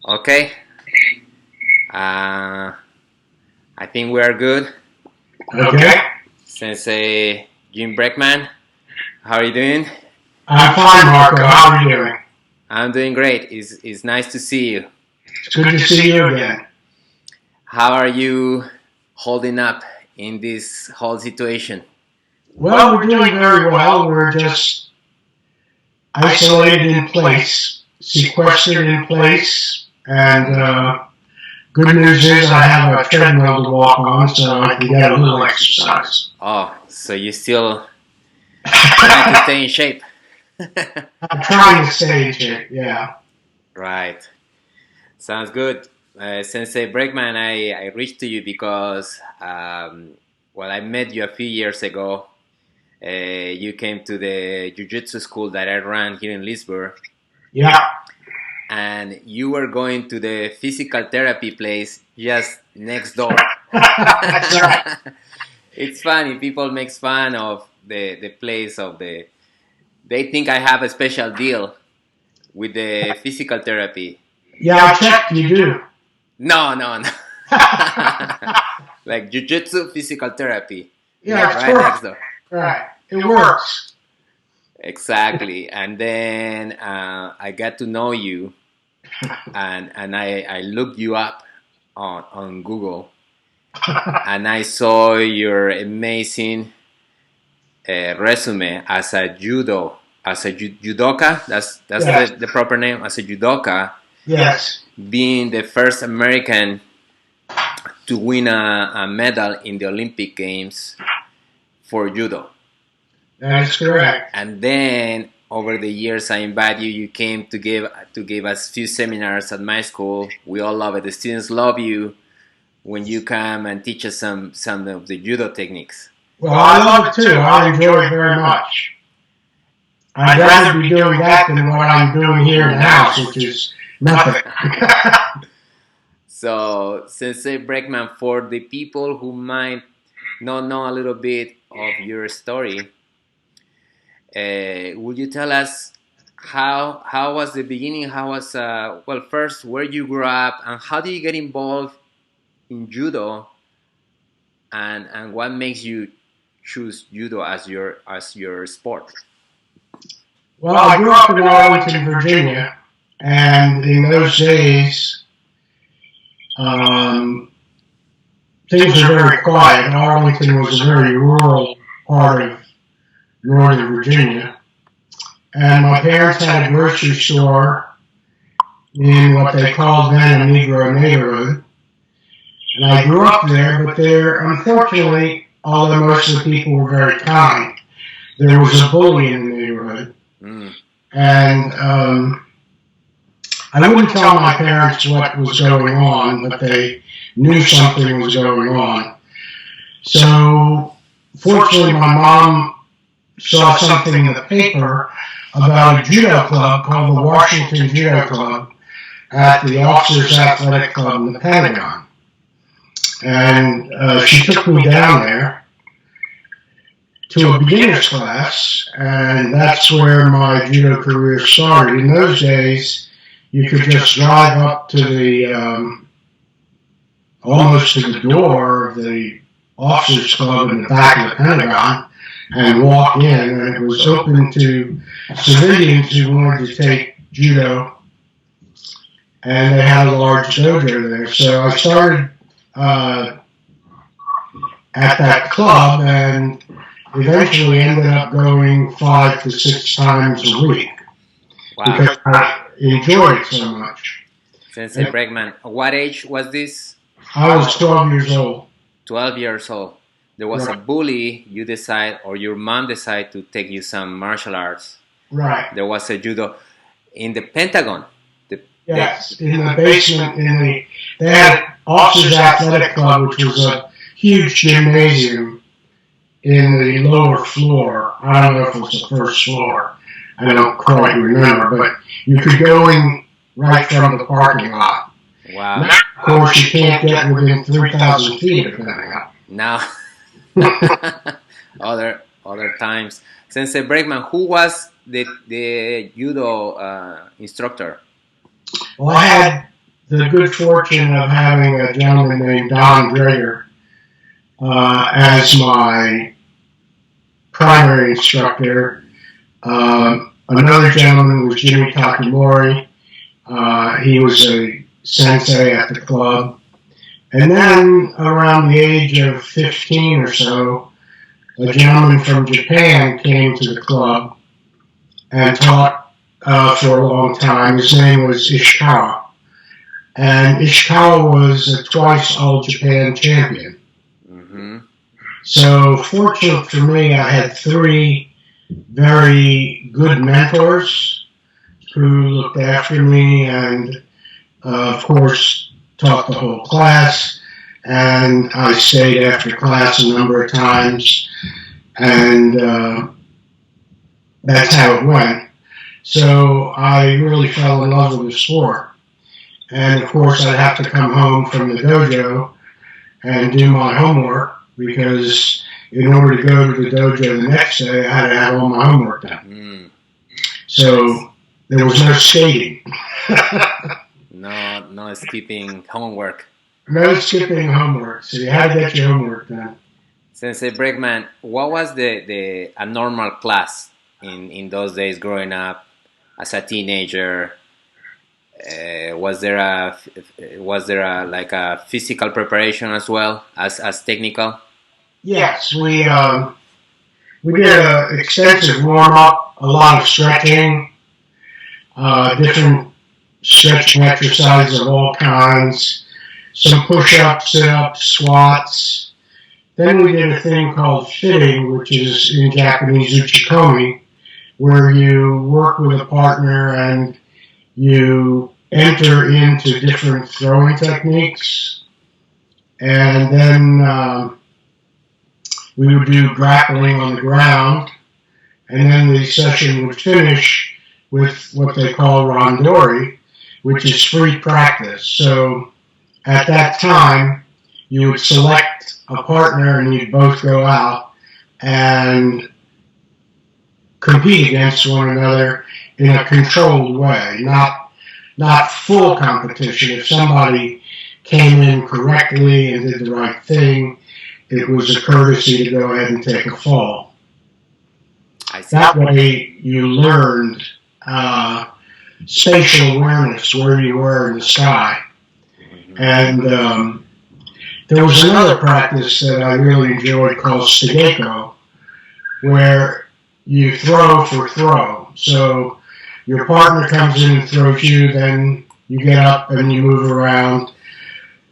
Okay. I think we are good. Okay. Sensei Jim Bregman, how are you doing? I'm fine, Marco. How are you doing? I'm doing great. It's nice to see you. It's good to see you again. How are you holding up in this whole situation? Well, we're doing very well. We're just isolated in place, sequestered in place, and good news is I have a treadmill to walk on, so I can get a little exercise. Oh, so you still trying to stay in shape? I'm trying to stay in shape, yeah. Right. Sounds good. Sensei Bregman, I reached to you because, I met you a few years ago. You came to the Jiu-Jitsu school that I ran here in Leesburg. Yeah. And you were going to the physical therapy place just next door. That's right. It's funny. People make fun of the place of the... They think I have a special deal with the physical therapy. Yeah, I checked. You do. No. Like Jiu-Jitsu physical therapy. Yeah, right next door. Right. It works. Exactly. And then I got to know you, and I looked you up on Google, and I saw your amazing resume as a judoka. That's yes. the proper name, as a judoka. Yes. Being the first American to win a medal in the Olympic Games for judo. That is correct. And then over the years, I invite you. You came to give us few seminars at my school. We all love it. The students love you when you come and teach us some of the judo techniques. Well, I love it too. I enjoy it very much. I'd rather be doing that than what I'm doing here in the house, which is nothing. So, Sensei Bregman, for the people who might not know a little bit of your story, would you tell us how was the beginning? How was first where you grew up, and how did you get involved in judo, and what makes you choose judo as your sport? Well, I grew up in Arlington, Virginia, and in those days, things were very quiet. Arlington was a very rural part of Northern Virginia. And my parents had a grocery store in what they called then a Negro neighborhood. And I grew up there, but there, unfortunately, although most of the people were very kind, there was a bully in the neighborhood. Mm. And I wouldn't tell my parents what was going on, but they knew something was going on. So, fortunately, my mom saw something in the paper about a judo club called the Washington Judo Club at the Officers Athletic Club in the Pentagon. And she took me down there to a beginner's class, and that's where my judo career started. In those days, you could just drive up to the, almost to the door of the Officers Club in the back of the Pentagon and walk in, and it was open to civilians who wanted to take judo, and they had a large dojo there. So I started at that club and eventually ended up going 5 to 6 times a week. Wow. Because I enjoyed it so much. Sensei Bregman, what age was this? I was 12 years old. 12 years old. There was a bully, you decide, or your mom decided to take you some martial arts. Right. There was a judo in the Pentagon. Yes, in the basement. They had Officers Athletic Club, which was a huge gymnasium in the lower floor. I don't know if it was the first floor. I don't quite remember, but you could go in right from the parking lot. Wow. Now, of course, you can't get within 3,000 feet of the Pentagon. Now, other times. Sensei Bregman, who was the judo instructor? Well, I had the good fortune of having a gentleman named Don Drager as my primary instructor. Another gentleman was Jimmy Takimori. He was a sensei at the club. And then around the age of 15 or so, a gentleman from Japan came to the club and taught for a long time. His name was Ishikawa. And Ishikawa was a twice All-Japan champion. Mm-hmm. So fortunate for me, I had three very good mentors who looked after me and, of course, taught the whole class. And I stayed after class a number of times. And that's how it went. So I really fell in love with the sport. And of course, I'd have to come home from the dojo and do my homework because in order to go to the dojo the next day, I had to have all my homework done. So there was no skating. No skipping homework. No skipping homework. So you had to get your homework done. Sensei Bregman, what was a normal class in those days growing up as a teenager? Was there a like a physical preparation as well as technical? Yes, we did an extensive warm up, a lot of stretching, different stretching exercises of all kinds, some push-ups, sit-ups, squats. Then we did a thing called fitting, which is in Japanese uchikomi, where you work with a partner and you enter into different throwing techniques. And then we would do grappling on the ground. And then the session would finish with what they call randori, which is free practice. So at that time, you would select a partner and you'd both go out and compete against one another in a controlled way, not full competition. If somebody came in correctly and did the right thing, it was a courtesy to go ahead and take a fall. That way you learned spatial awareness, where you were in the sky. And there was another practice that I really enjoyed called Stegeko, where you throw for throw. So your partner comes in and throws you, then you get up and you move around,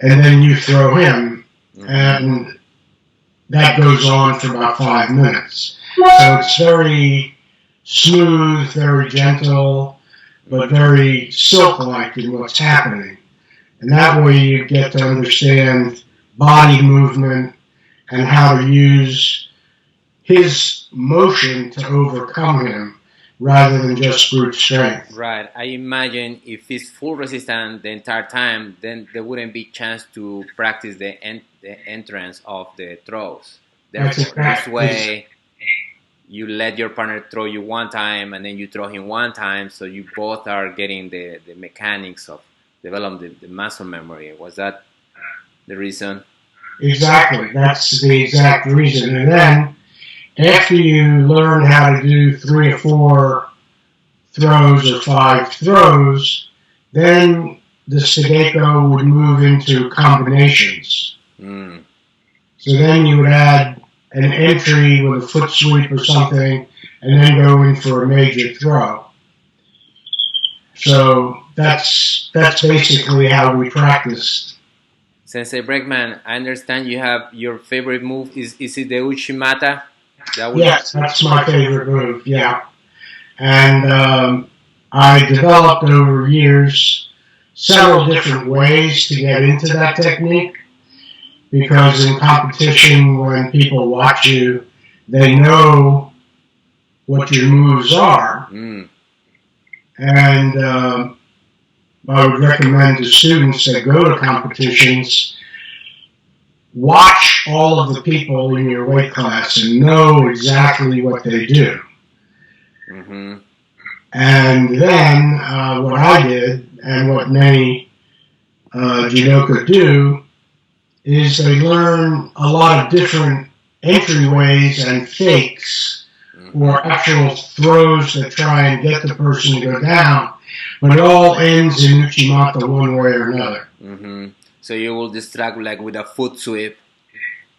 and then you throw him. And that goes on for about 5 minutes. So it's very smooth, very gentle, but very silk-like in what's happening. And that way you get to understand body movement and how to use his motion to overcome him rather than just brute strength. Right. I imagine if he's full resistance the entire time, then there wouldn't be chance to practice the entrance of the throws. Therefore, this way, you let your partner throw you one time and then you throw him one time, so you both are getting the mechanics of developing the muscle memory. Was that the reason? Exactly. That's the exact reason. And then, after you learn how to do 3 or 4 throws or 5 throws, then the Stegeko would move into combinations. So then you would add an entry with a foot sweep or something, and then go in for a major throw. So that's basically how we practiced. Sensei Bregman, I understand you have your favorite move. Is it the Uchimata? Yes, that's my favorite move, yeah. And I developed over years several different ways to get into that technique, because in competition, when people watch you, they know what your moves are. And I would recommend to students that go to competitions, watch all of the people in your weight class and know exactly what they do. And then what I did, and what many judoka do is they learn a lot of different entryways and fakes or actual throws that try and get the person to go down, but it all ends in uchimata one way or another. Mm-hmm. So you will distract like with a foot sweep,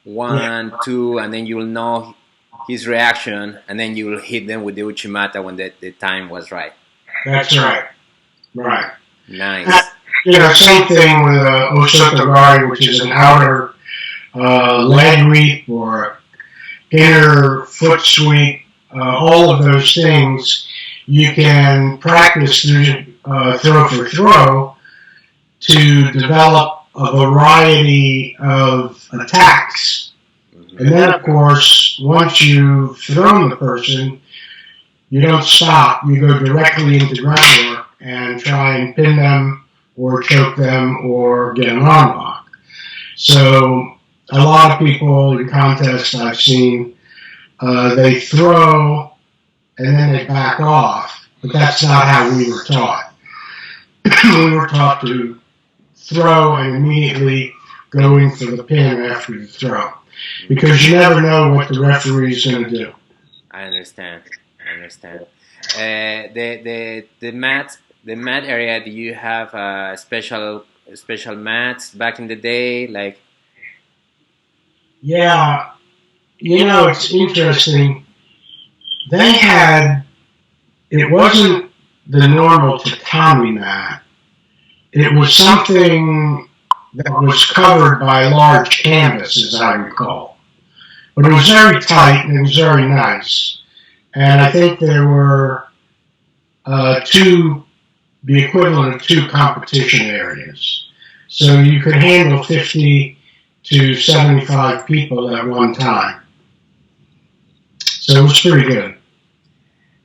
1, 2, and then you will know his reaction, and then you will hit them with the uchimata when the time was right. That's right. Right. Nice. Same thing with osotogari, which is an outer leg sweep or inner foot sweep. All of those things you can practice through throw for throw to develop a variety of attacks. Mm-hmm. And then, of course, once you've thrown the person, you don't stop. You go directly into groundwork and try and pin them or choke them or get an arm lock. So a lot of people in contests I've seen, they throw and then they back off, but that's not how we were taught. We were taught to throw and immediately go in for the pin after you throw, because you never know what the referee is going to do. I understand. The mat area. Do you have special mats back in the day, like? Yeah, it's interesting. They had, it wasn't the normal tatami mat. It was something that was covered by large canvas, as I recall. But it was very tight and it was very nice. And I think there were the equivalent of 2 competition areas. So you could handle 50 to 75 people at one time. So it was pretty good.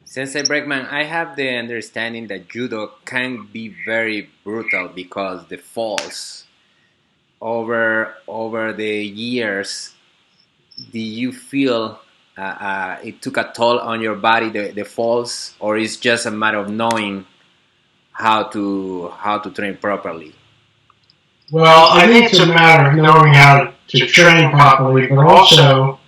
Sensei Bregman, I have the understanding that judo can be very brutal because the falls over the years. Do you feel it took a toll on your body, the falls, or it's just a matter of knowing how to train properly? Well, I think it's a matter of knowing how to train properly, but also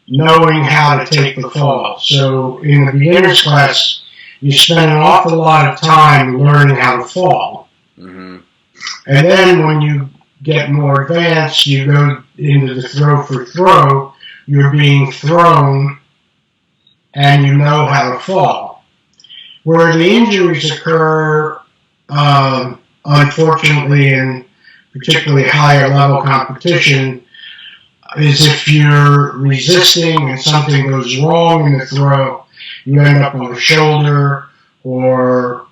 knowing how to take the fall. So in the beginner's class, you spend an awful lot of time learning how to fall. Mm-hmm. And then when you get more advanced, you go into the throw for throw, you're being thrown and you know how to fall. Where the injuries occur, unfortunately, in particularly higher level competition, is if you're resisting and something goes wrong in the throw, you end up on the shoulder or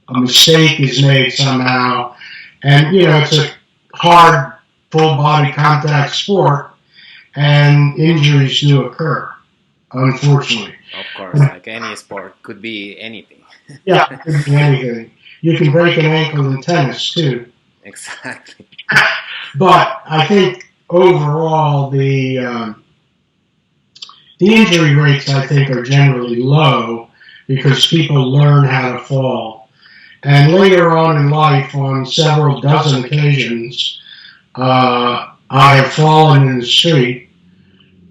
a mistake is made somehow. And, it's a hard, full-body contact sport, and injuries do occur, unfortunately. Of course, like any sport, could be anything. Yeah, it could be anything. You can break an ankle in tennis, too. Exactly. But I think overall, the injury rates, I think, are generally low because people learn how to fall. And later on in life, on several dozen occasions, I have fallen in the street,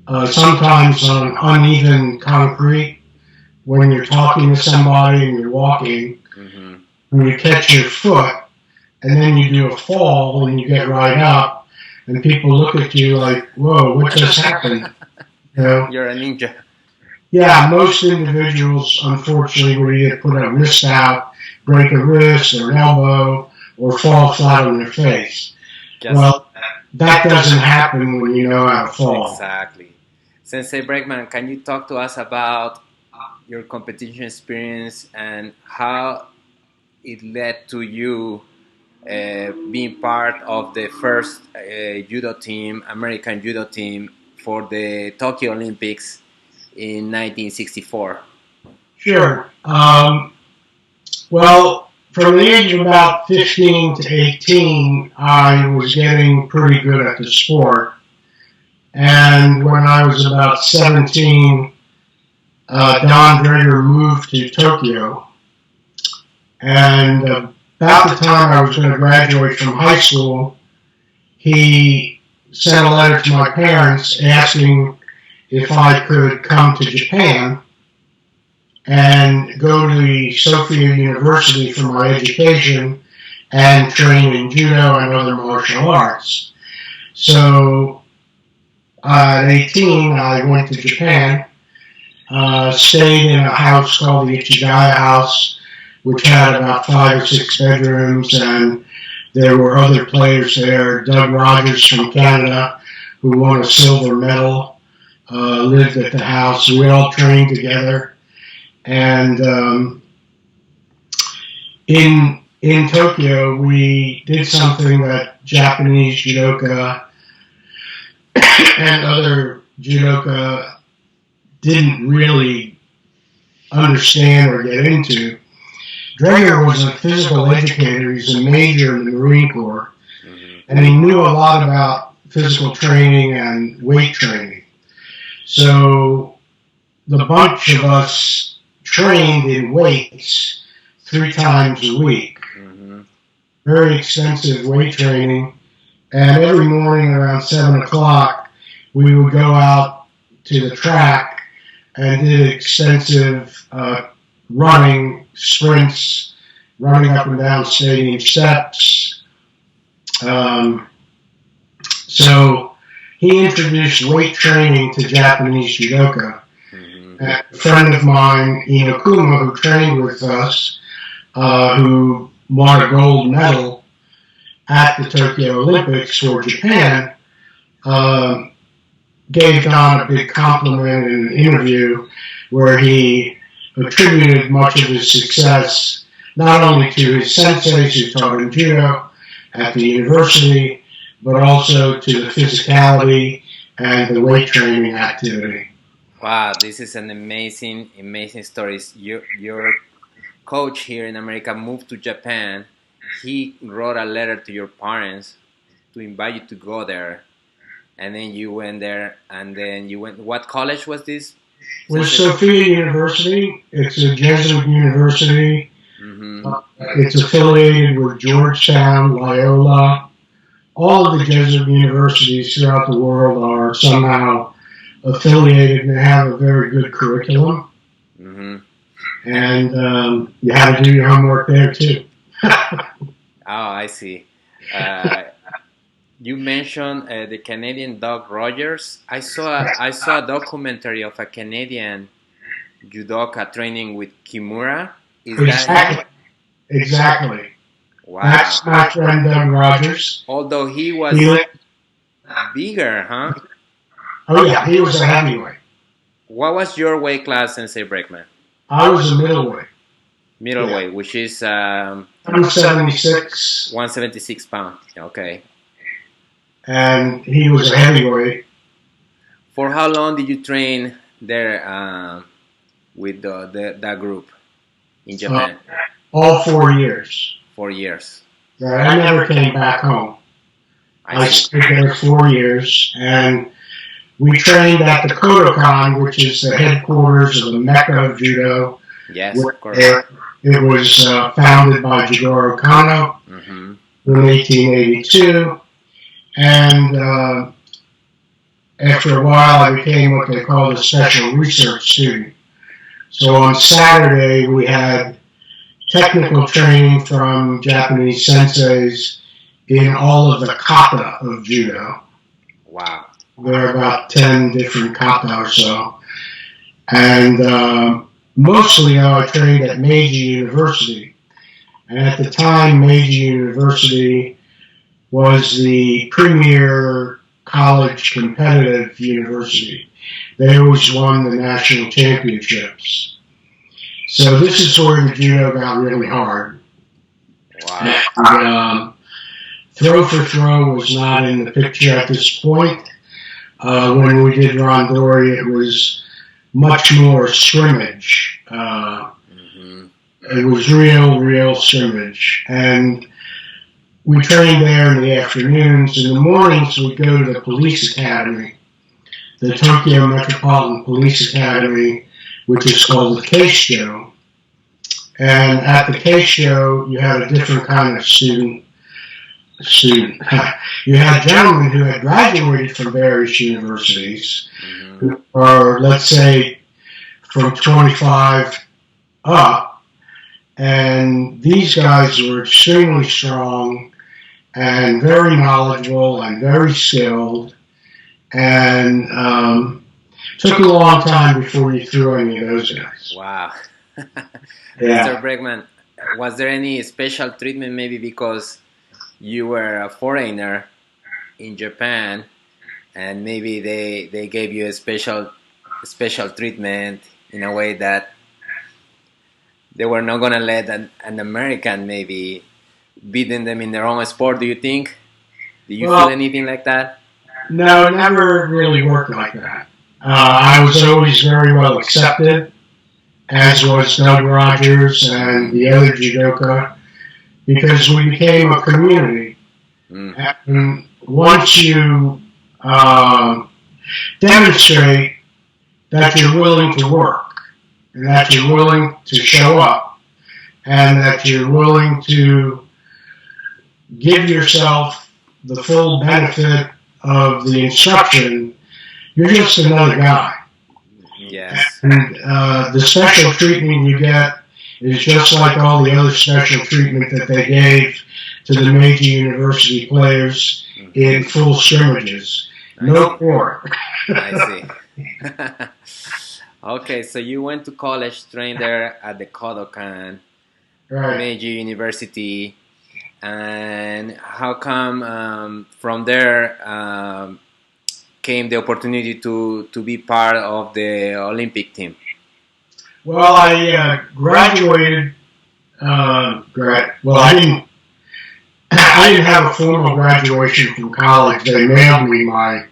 sometimes on uneven concrete, when you're talking to somebody and you're walking, mm-hmm. when you catch your foot, and then you do a fall and you get right up, and people look at you like, whoa, what just happened? You're a ninja. Yeah, most individuals, unfortunately, will either put a wrist out, break a wrist or an elbow, or fall flat on their face. Well, that doesn't happen when you know how to fall. Exactly. Sensei Bregman, can you talk to us about your competition experience and how it led to you being part of the first judo team, American judo team, for the Tokyo Olympics in 1964? Sure. Well, from the age of about 15 to 18, I was getting pretty good at the sport. And when I was about 17, Don Drager moved to Tokyo. And about the time I was going to graduate from high school, he sent a letter to my parents asking if I could come to Japan and go to the Sophia University for my education and train in judo and other martial arts. So at 18, I went to Japan, stayed in a house called the Ueshigai House, which had about 5 or 6 bedrooms, and there were other players there. Doug Rogers from Canada, who won a silver medal, lived at the house. We all trained together. And in Tokyo, we did something that Japanese judoka and other judoka didn't really understand or get into. Dreger was a physical educator. He's a major in the Marine Corps, and he knew a lot about physical training and weight training. So the bunch of us trained in weights 3 times a week. Very extensive weight training. And every morning around 7 o'clock, we would go out to the track and did extensive running, sprints, running up and down stadium steps. So he introduced weight training to Japanese judoka. And a friend of mine, Inokuma, who trained with us, who won a gold medal at the Tokyo Olympics for Japan, gave Don a big compliment in an interview where he attributed much of his success not only to his senseis who taught him judo at the university, but also to the physicality and the weight training activity. Wow, this is an amazing story. Your coach here in America moved to Japan. He wrote a letter to your parents to invite you to go there. And then you went there, and then you went. What college was this? It was Sophia University. It's a Jesuit university. It's affiliated with Georgetown, Loyola. All of the Jesuit universities throughout the world are somehow affiliated and have a very good curriculum. And you had to do your homework there too. Oh, I see. You mentioned the Canadian Doug Rogers. I saw a documentary of a Canadian judoka training with Kimura. Is that exactly? Wow. That's my friend Doug Rogers. Although he was bigger, huh? Oh yeah, he was a heavyweight. What was your weight class, Sensei Bregman? I was a middleweight. Middleweight, which is 176. 176 pounds. Okay. And he was a heavyweight. For how long did you train there with that group in Japan? All 4 years. 4 years. Right, I never came back home. I stayed there 4 years, and we trained at the Kodokan, which is the headquarters of the Mecca of Judo. Yes, of course. It was founded by Jigoro Kano in 1882. And after a while, I became what they call a special research student. So on Saturday, we had technical training from Japanese senseis in all of the kata of judo. Wow. There are about 10 different kata or so. And mostly I trained at Meiji University. And at the time, Meiji University was the premier college competitive university. They always won the national championships. So this is where the judo got really hard. Wow. And, throw for throw was not in the picture at this point. When we did randori, it was much more scrimmage. It was real scrimmage. And we trained there in the afternoons. In the mornings, we'd go to the police academy, the Tokyo Metropolitan Police Academy, which is called the Keisho. And at the case show, you had a different kind of student. You had gentlemen who had graduated from various universities, who are, let's say, from 25 up, and these guys were extremely strong and very knowledgeable and very skilled, and took a long time before you threw any of those guys. Wow. Yeah. Mr. Bregman, was there any special treatment maybe because you were a foreigner in Japan and maybe they gave you a special treatment in a way that they were not going to let an American maybe beating them in their own sport, do you think? Do you feel anything like that? No, it never really worked like that. I was always very well accepted, as was Doug Rogers and the other judoka, because we became a community. And once you demonstrate that you're willing to work, and that you're willing to show up, and that you're willing to give yourself the full benefit of the instruction, you're just another guy. Yes. And the special treatment you get is just like all the other special treatment that they gave to the major university players in full scrimmages. No more. I see. Okay, so you went to college, trained there at the Kodokan, Right. Meiji University, and how come from there came the opportunity to be part of the Olympic team? Well, I graduated. I didn't have a formal graduation from college. They mailed me my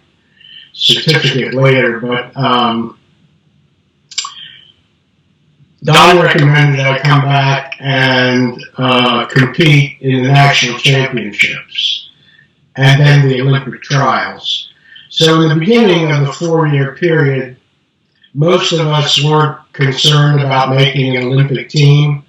certificate later, but Don recommended that I come back and compete in the national championships and then the Olympic trials. So in the beginning of the 4-year period, most of us weren't concerned about making an Olympic team.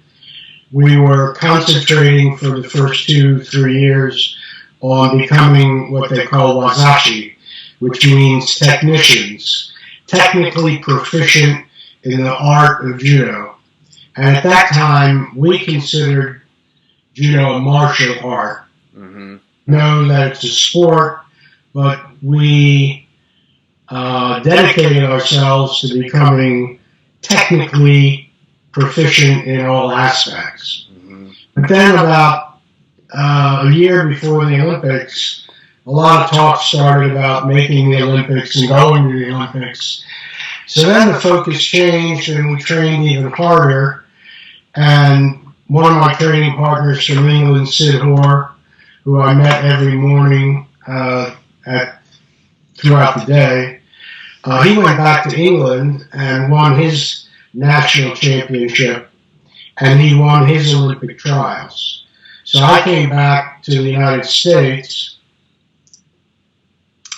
We were concentrating for the first 2-3 years on becoming what they call wazashi, which means technicians, technically proficient in the art of judo. And at that time, we considered judo a martial art. Know that it's a sport, but we dedicated ourselves to becoming technically proficient in all aspects. But then about a year before the Olympics, a lot of talk started about making the Olympics and going to the Olympics. So then the focus changed and we trained even harder. And one of my training partners from England, Sid Hoare, who I met every morning throughout the day, he went back to England and won his national championship, and he won his Olympic trials. So I came back to the United States,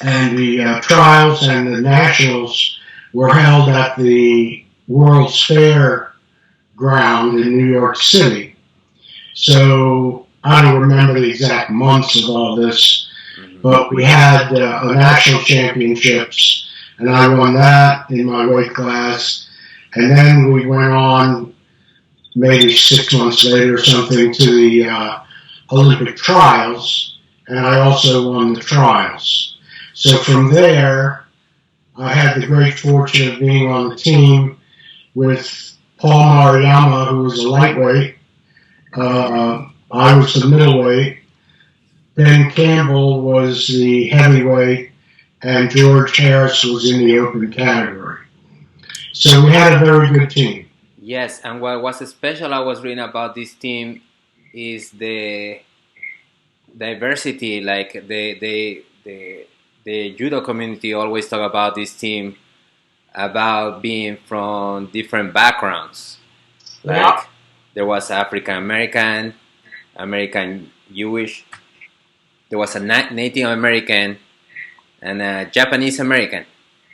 and the trials and the nationals were held at the World's Fair ground in New York City. So I don't remember the exact months of all this, but we had a national championships, and I won that in my weight class. And then we went on, maybe 6 months later or something, to the Olympic trials, and I also won the trials. So from there, I had the great fortune of being on the team with Paul Maruyama, who was a lightweight. I was the middleweight. Ben Campbell was the heavyweight, and George Harris was in the open category. So we had a very good team. Yes, and what was special I was reading about this team is the diversity. Like the judo community always talk about this team about being from different backgrounds. Like there was African American, American Jewish, there was a Native American, and a Japanese American.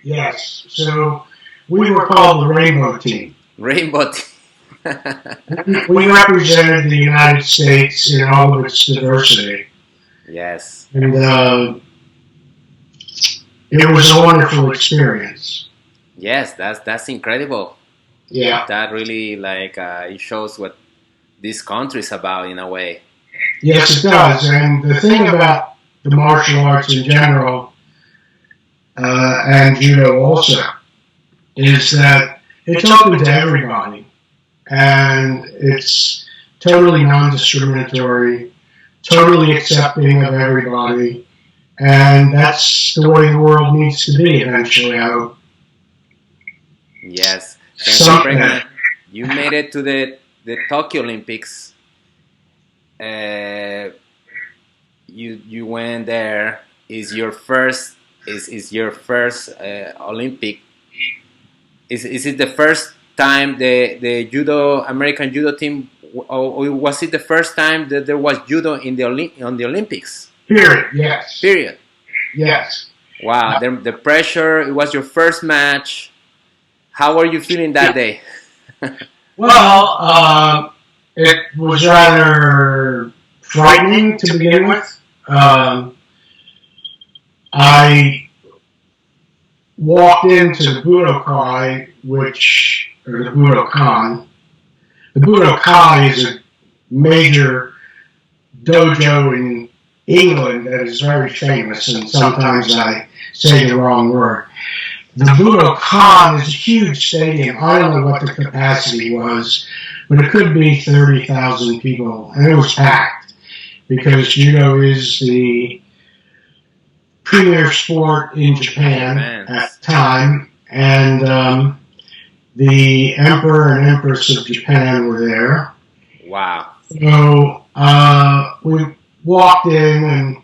Yes, so we were called the Rainbow Team. Rainbow Team. We represented the United States in all of its diversity. Yes. And it was a wonderful experience. Yes, that's incredible. Yeah. That really it shows what this country is about in a way. Yes, it does. And the thing about the martial arts in general, and judo also, is that it's open to everybody. And it's totally non-discriminatory, totally accepting of everybody. And that's the way the world needs to be eventually, I hope. Yes. Sensei Bregman, you made it to the Tokyo Olympics. You went there. Is your first Olympic? Is it the first time the American judo team, or was it the first time that there was judo on the Olympics? Period. Yes. Period. Yes. Wow. The pressure. It was your first match. How were you feeling that day? Well, it was rather frightening to begin with. I walked into the Budokai, or the Kodokan. The Budokai is a major dojo in England that is very famous, and sometimes I say the wrong word. The Budokan is a huge stadium. I don't know what the capacity was, but it could be 30,000 people, and it was packed because judo is the premier sport in Japan at the time, and the Emperor and Empress of Japan were there. Wow. So we walked in and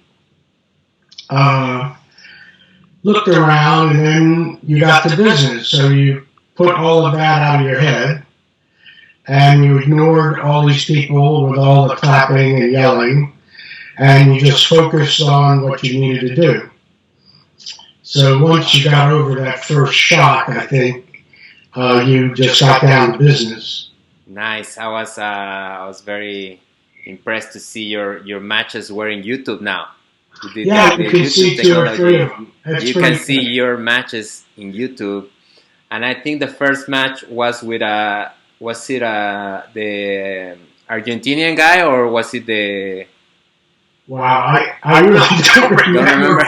looked around, and then you got to business. So you put all of that out of your head, and you ignored all these people with all the clapping and yelling, and you just focused on what you needed to do. So once you got over that first shock, I think you just got down to business. Nice. I was very impressed to see your matches were in YouTube now. You can see 2 or 3 of them. You can see your matches in YouTube, and I think the first match was with the Argentinian guy, or was it the? Wow, I really don't remember.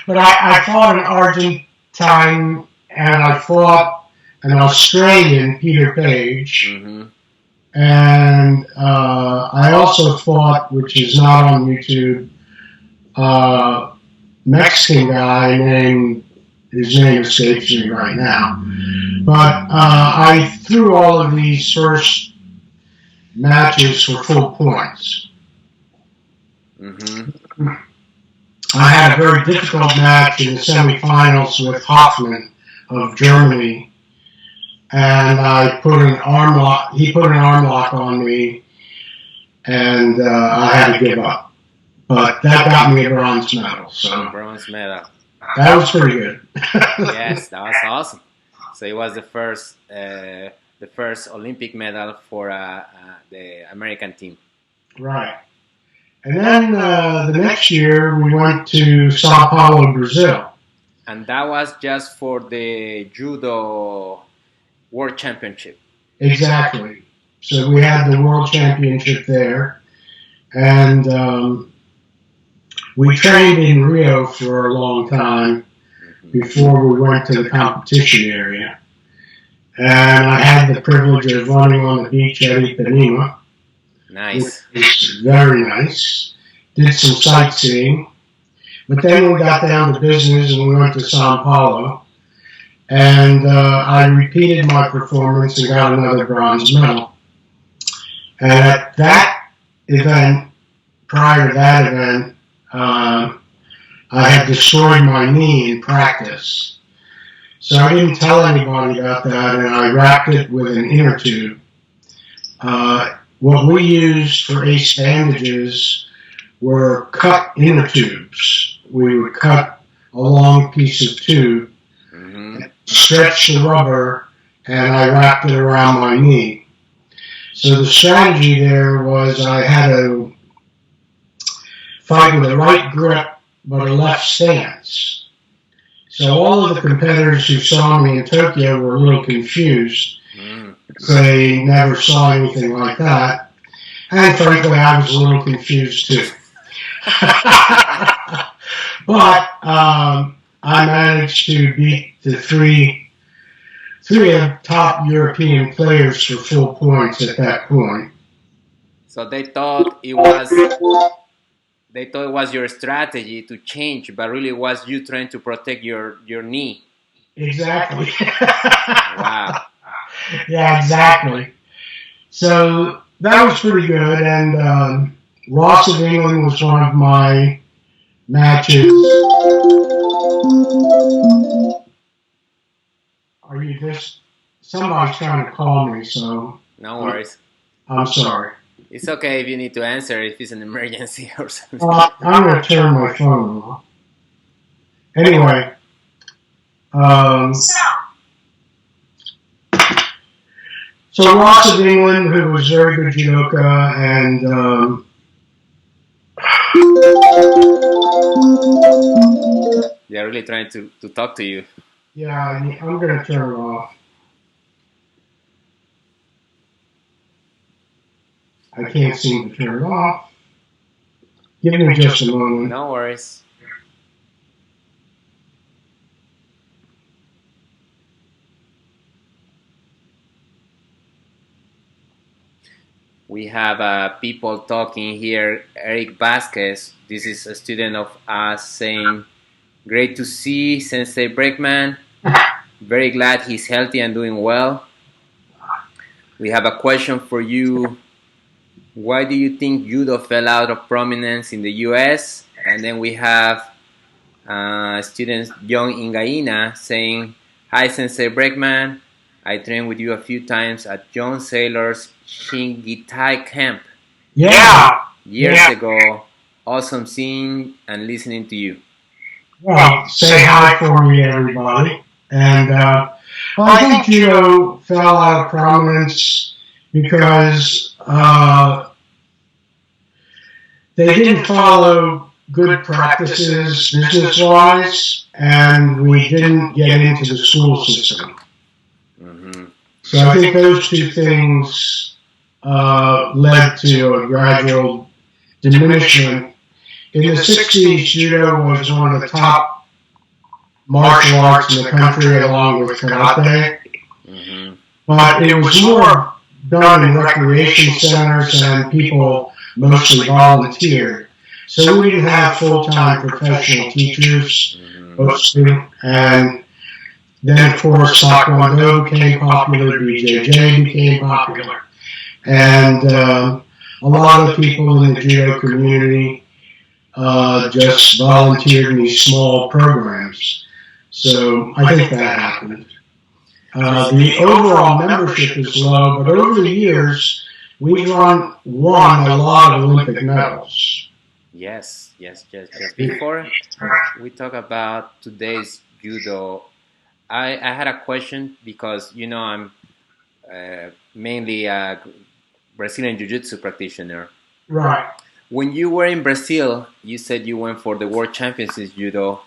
But I fought an Argentine, and I fought an Australian, Peter Page. Mm-hmm. And I also fought, which is not on YouTube, Mexican guy his name escapes me right now. But I threw all of these first matches for full points. Mm-hmm. I had a very difficult match in the semifinals with Hoffman of Germany. And I put an arm lock. He put an arm lock on me, and I had to give up. But that got me a bronze medal. So bronze medal. That was pretty good. Yes, that was awesome. So it was the first Olympic medal for the American team. Right. And then the next year we went to Sao Paulo, Brazil. And that was just for the Judo World Championship. Exactly. So we had the World Championship there. And we trained in Rio for a long time before we went to the competition area. And I had the privilege of running on the beach at Ipanema. Nice. Which was very nice. Did some sightseeing. But then we got down to business and we went to Sao Paulo. And I repeated my performance and got another bronze medal. And at that event, prior to that event, I had destroyed my knee in practice. So I didn't tell anybody about that, and I wrapped it with an inner tube. What we used for ace bandages were cut inner tubes. We would cut a long piece of tube, stretched the rubber, and I wrapped it around my knee. So the strategy there was I had to fight with a right grip but a left stance. So all of the competitors who saw me in Tokyo were a little confused. They never saw anything like that. And frankly, I was a little confused too. But I managed to beat the three of top European players for full points at that point. So they thought it was your strategy to change, but really it was you trying to protect your knee. Exactly. Wow. Yeah, exactly. So that was pretty good, and Ross of England was one of my matches. Are you just... Somebody's trying to call me, so... No worries. I'm sorry. It's okay if you need to answer if it's an emergency or something. I'm going to turn my phone off. Anyway. So Ross of England, who was very good judoka, and they're really trying to talk to you. Yeah, I'm going to turn it off. I can't seem to turn it off. Give me just a moment. No worries. We have people talking here. Eric Vasquez, this is a student of us, saying, "Great to see Sensei Bregman. Very glad he's healthy and doing well." We have a question for you. Why do you think judo fell out of prominence in the U.S.? And then we have student John Ingaina saying, "Hi Sensei Bregman. I trained with you a few times at John Saylor's Shingitai camp. Years ago. Awesome seeing and listening to you." Well, say hi for me, everybody. And I think judo fell out of prominence because they didn't follow good practices business-wise, and we didn't get into the school system. So I think those two things led to a gradual diminishment. In the 60s, judo was one of the top martial arts in the country, along with karate. But it was more done in recreation centers, and people mostly volunteered. So we didn't have full-time professional teachers, mostly. And then, of course, Taekwondo became popular, BJJ became popular. And a lot of people in the judo community just volunteered in these small programs. So I think that happened. The overall membership is low, but over the years, we've won a lot of Olympic medals. Yes. Before we talk about today's judo, I had a question because, I'm mainly a Brazilian Jiu-Jitsu practitioner. Right. When you were in Brazil, you said you went for the World Championships judo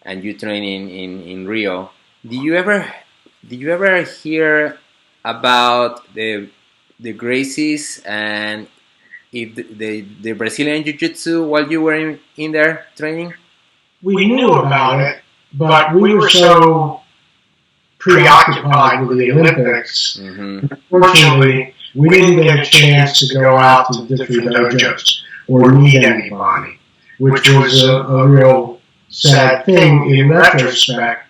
and you trained in Rio. Did you ever hear about the Gracies and if the Brazilian Jiu-Jitsu while you were in there training? We knew about it, but we were so preoccupied with the Olympics. Unfortunately, we didn't get a chance to go out to different dojos or meet anybody, which was a real sad thing in retrospect.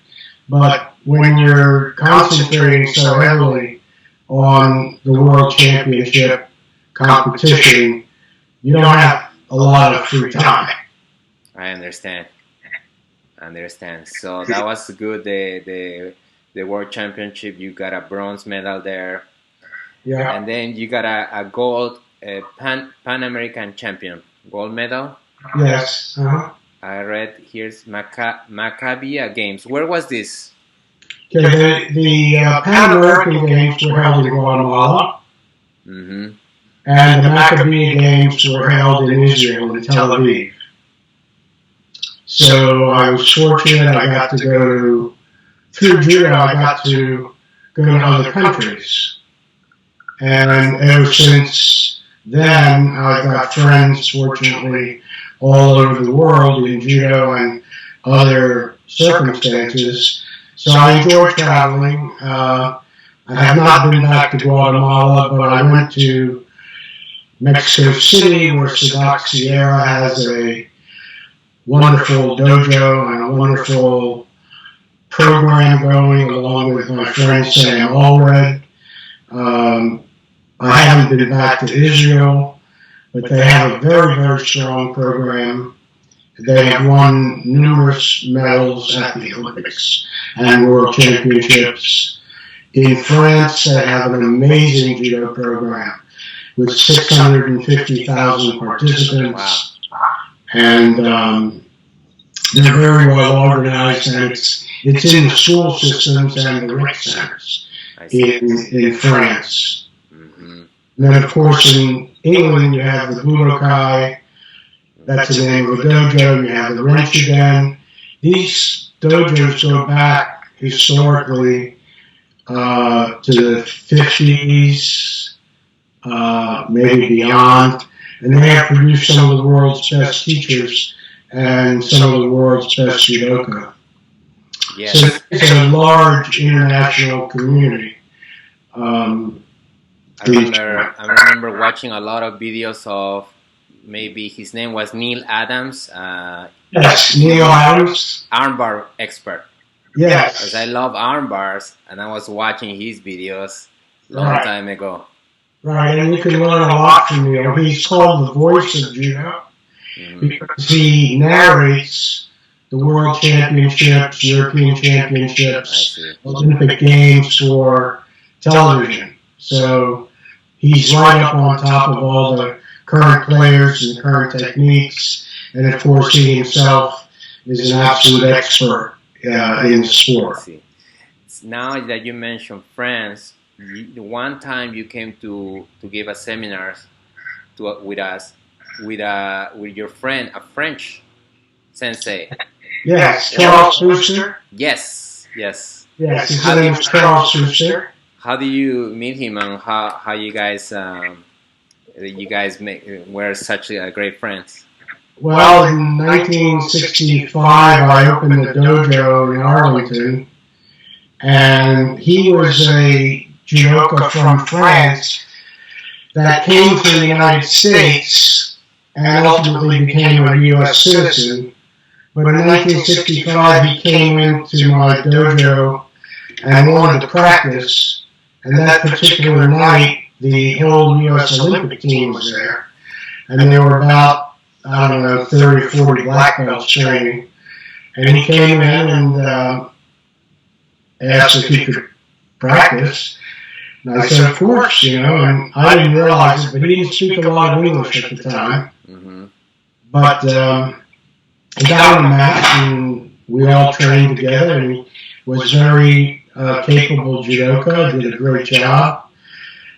But when you're concentrating so heavily on the World Championship competition, you don't have a lot of free time. I understand. So that was good. The World Championship, you got a bronze medal there. Yeah. And then you got a gold Pan American champion gold medal. Yes. I read here's Maccabea Games. Where was this? Okay, the Pan American Games were held in Guatemala, Mm-hmm. and the Maccabee Games were held in Israel, in Tel Aviv. So I was fortunate. I got to go through judo. I got to go to other countries, and ever since then, I've got friends, fortunately, all over the world in judo and other circumstances. So I enjoy traveling. I have not been back to Guatemala, but I went to Mexico City, where Sadak Sierra has a wonderful dojo and a wonderful program going, along with my friend Sam Allred. I haven't been back to Israel, but they have a very, very strong program. They have won numerous medals at the Olympics and World Championships. In France, they have an amazing judo program with 650,000 participants. Wow. And they're very well organized, and it's in the school systems and the rec centers in France. Mm-hmm. And then, of course, in England, you have the Budokai. That's the name of the dojo. You have the Renshigen. These dojos go back historically to the 50s, maybe beyond, and they have produced some of the world's best teachers and some of the world's best judoka. Yes. So it's a large international community. I remember watching a lot of videos of, maybe his name was Neil Adams. Yes, Neil Adams. Armbar expert. Yes. Because I love arm bars, and I was watching his videos a long time ago. Right, and you can learn a lot from Neil. He's called the voice of judo because he narrates the World Championships, European Championships, Olympic Games for television. So he's right up on top of all the current players and current techniques, and of course he himself is an absolute expert in the sport. Now that you mentioned France, the one time you came to give a seminar with us with your friend, a French sensei. Yes, Charles Fuster. Yes. Yes, his name is Charles Fuster. How do you meet him, and how you guys were such great friends? Well, in 1965, I opened a dojo in Arlington, and he was a judoka from France that came to the United States and ultimately became a U.S. citizen. But in 1965, he came into my dojo and wanted to practice, and that particular night, the whole U.S. Olympic team was there, and there were about, 30 or 40 black belts training. And he came in and asked if he could practice. And I said, of course, and I didn't realize it, but he didn't speak a lot of English at the time. Mm-hmm. But he got on the mat, and we all trained together, and he was very capable judoka, did a great job.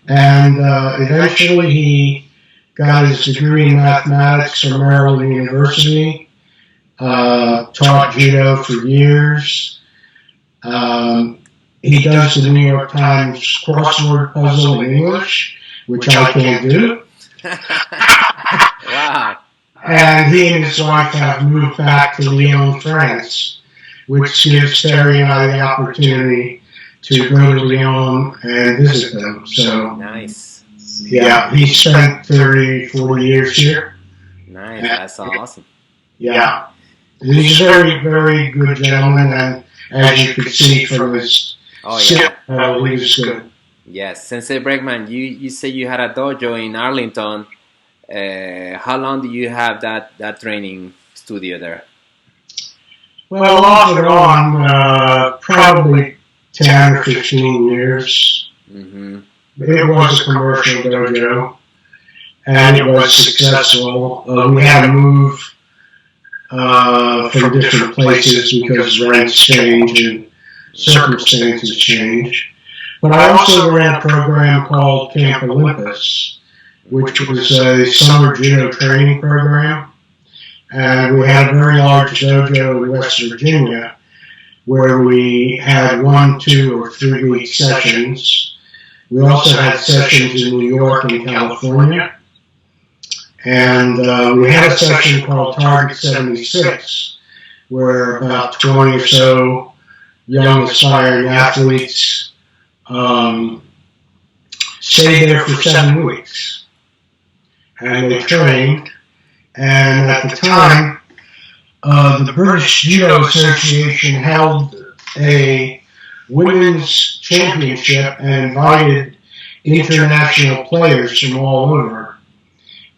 And eventually he got his degree in mathematics from Maryland University, taught judo for years. He does the New York Times crossword puzzle in English, which I can't do. Wow. And he and his wife have moved back to Lyon, France, which gives Terry and I the opportunity to go to Lyon and visit them. So nice. Yeah, he spent 30, 40 years here. Nice, that's awesome. Yeah. He's a very, very good gentleman, and as you could see from his he was good. Yes, Sensei Bregman, you say you had a dojo in Arlington. How long do you have that training studio there? Well, off and on, probably 10 or 15 years. Mm-hmm. It was a commercial dojo, and it was successful. We had to move from different places because rents change and circumstances change. But I also ran a program called Camp Olympus, which was a summer judo training program. And we had a very large dojo in West Virginia where we had 1, 2, or 3 week sessions. We also had sessions in New York and California. And we had a section called Target 76, where about 20 or so young aspiring athletes stayed there for 7 weeks. And they trained. And at the time, the British Judo Association held a women's championship and invited international players from all over.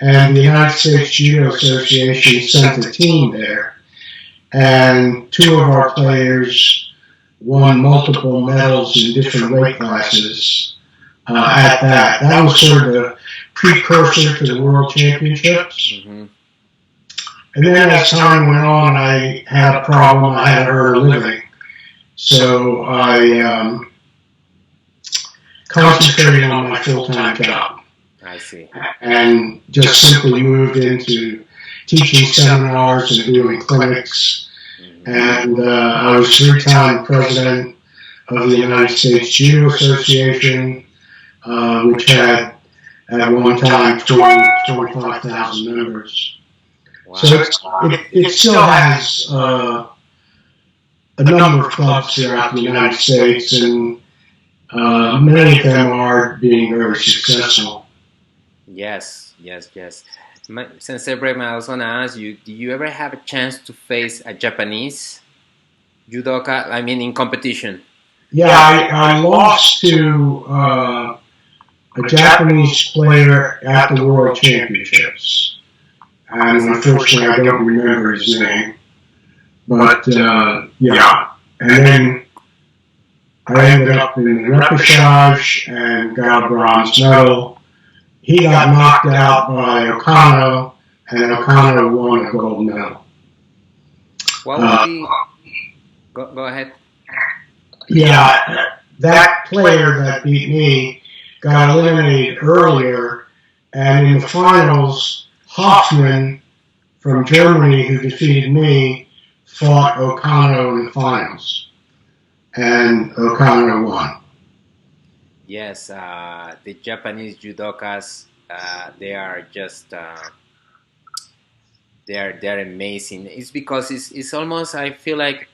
And the United States Judo Association sent a team there. And 2 of our players won multiple medals in different weight classes at that. That was sort of the precursor to the World Championships. Mm-hmm. And then as time went on, I had a problem. I had to earn a living. So I concentrated on my full-time job. I see. And just simply moved into teaching seminars and doing clinics. Mm-hmm. And I was 3-time president of the United States Judo Association, which had at one time 25,000 members. Wow. So it still has a number of clubs throughout the United States, and many of them are being very successful. Yes. Sensei Bregman, I was going to ask you, do you ever have a chance to face a Japanese judoka, I mean in competition? Yeah, I lost to a Japanese player at the World Championships. And unfortunately, I don't remember his name. But, yeah. And then I ended up in the repechage and got a bronze medal. He got knocked out by Okano, and Okano won a gold medal. What would be... Go ahead. Yeah, that player that beat me got eliminated earlier, and in the finals, Hoffman from Germany, who defeated me, fought Okano in the finals, and Okano won. Yes, the Japanese judokas, they are just they're amazing. It's because it's almost, I feel like,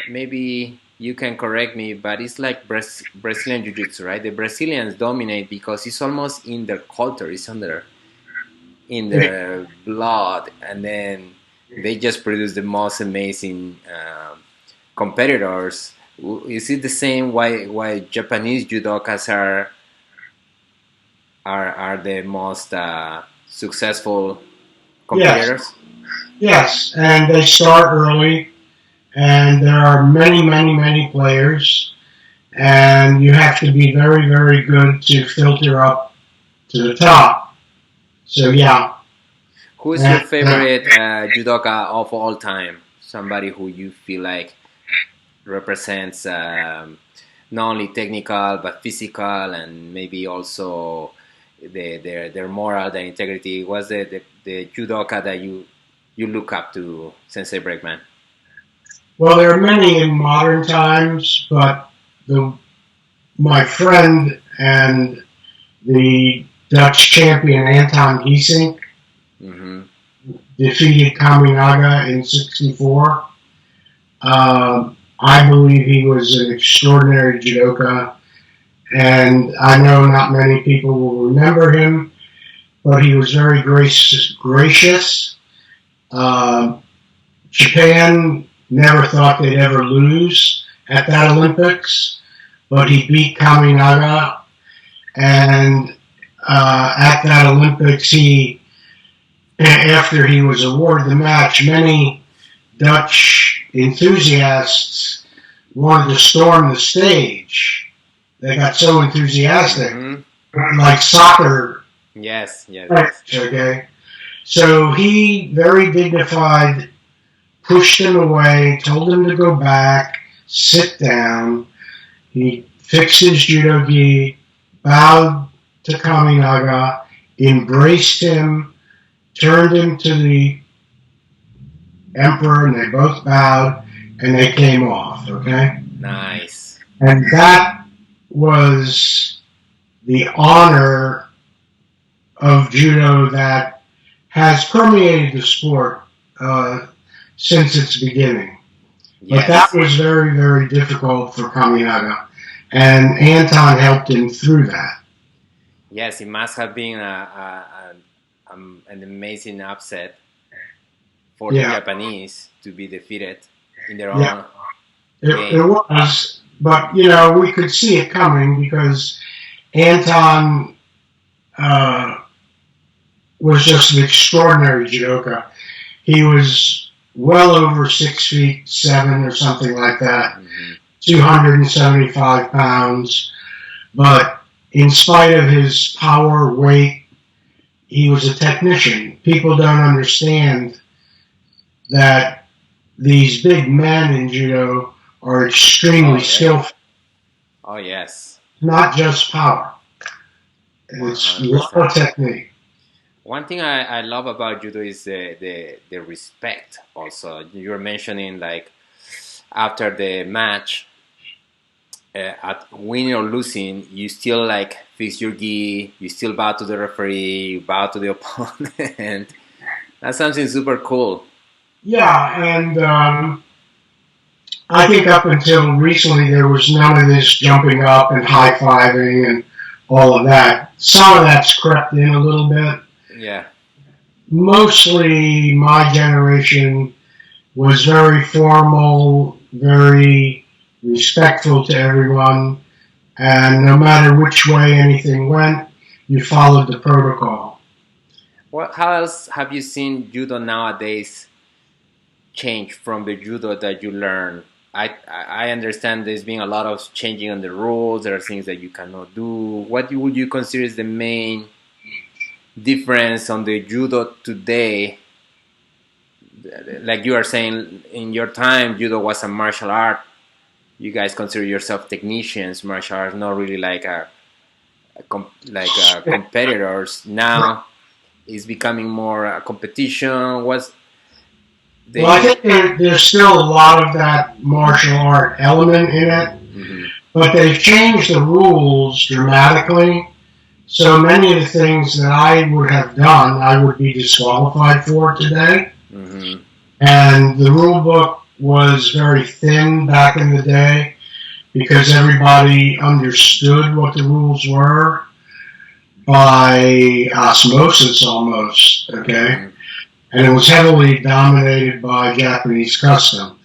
maybe you can correct me, but it's like Brazilian Jiu-Jitsu, right? The Brazilians dominate because it's almost in their culture, it's in their blood, and then they just produce the most amazing competitors. Is it the same why Japanese judokas are the most successful competitors? Yes, and they start early, and there are many players, and you have to be very, very good to filter up to the top. So, yeah. Who is your favorite judoka of all time? Somebody who you feel like represents not only technical but physical, and maybe also their moral, their integrity. What's the judoka that you look up to, Sensei Bregman? Well, there are many in modern times, but my friend and the Dutch champion Anton Geesink defeated Kaminaga in '64. I believe he was an extraordinary judoka, and I know not many people will remember him, but he was very gracious. Japan never thought they'd ever lose at that Olympics, but he beat Kaminaga, and at that Olympics, after he was awarded the match, many Dutch enthusiasts wanted to storm the stage. They got so enthusiastic, like soccer. Yes. Okay. So he, very dignified, pushed him away, told him to go back, sit down, He fixed his judo gi, bowed to Kaminaga, embraced him, turned him to the emperor, and they both bowed, and they came off, okay? Nice. And that was the honor of judo that has permeated the sport since its beginning. But that was very, very difficult for Kaminaga, and Anton helped him through that. Yes, it must have been an amazing upset for the Japanese to be defeated in their own game. It was, but we could see it coming because Anton was just an extraordinary judoka. He was well over 6'7" or something like that, 275 pounds. But in spite of his power, weight, he was a technician. People don't understand that these big men in judo are extremely skillful. Oh, yes. Not just power. It's a lot of technique. One thing I love about judo is the respect also. You were mentioning like after the match, at winning or losing, you still like fix your gi, you still bow to the referee, you bow to the opponent. That's something super cool. Yeah, and I think up until recently there was none of this jumping up and high-fiving and all of that. Some of that's crept in a little bit. Yeah. Mostly my generation was very formal, very respectful to everyone, and no matter which way anything went, you followed the protocol. How else have you seen judo nowadays change from the judo that you learned? I understand there's been a lot of changing on the rules. There are things that you cannot do. What would you consider is the main difference on the judo today? Like you are saying, in your time, judo was a martial art. You guys consider yourself technicians. Martial arts, not really like competitors. Now it's becoming more a competition. Well, I think there's still a lot of that martial art element in it, but they've changed the rules dramatically. So many of the things that I would have done, I would be disqualified for today. And the rule book was very thin back in the day because everybody understood what the rules were by osmosis almost, okay? And it was heavily dominated by Japanese custom.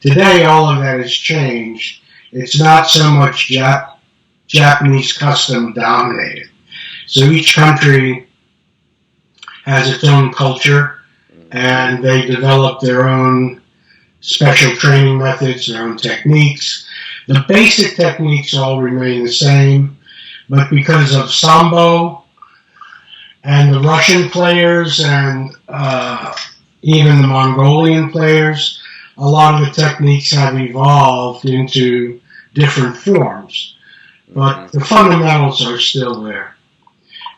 Today, all of that has changed. It's not so much Japanese custom dominated. So each country has its own culture, and they develop their own special training methods, their own techniques. The basic techniques all remain the same, but because of Sambo and the Russian players and even the Mongolian players, a lot of the techniques have evolved into different forms. But the fundamentals are still there.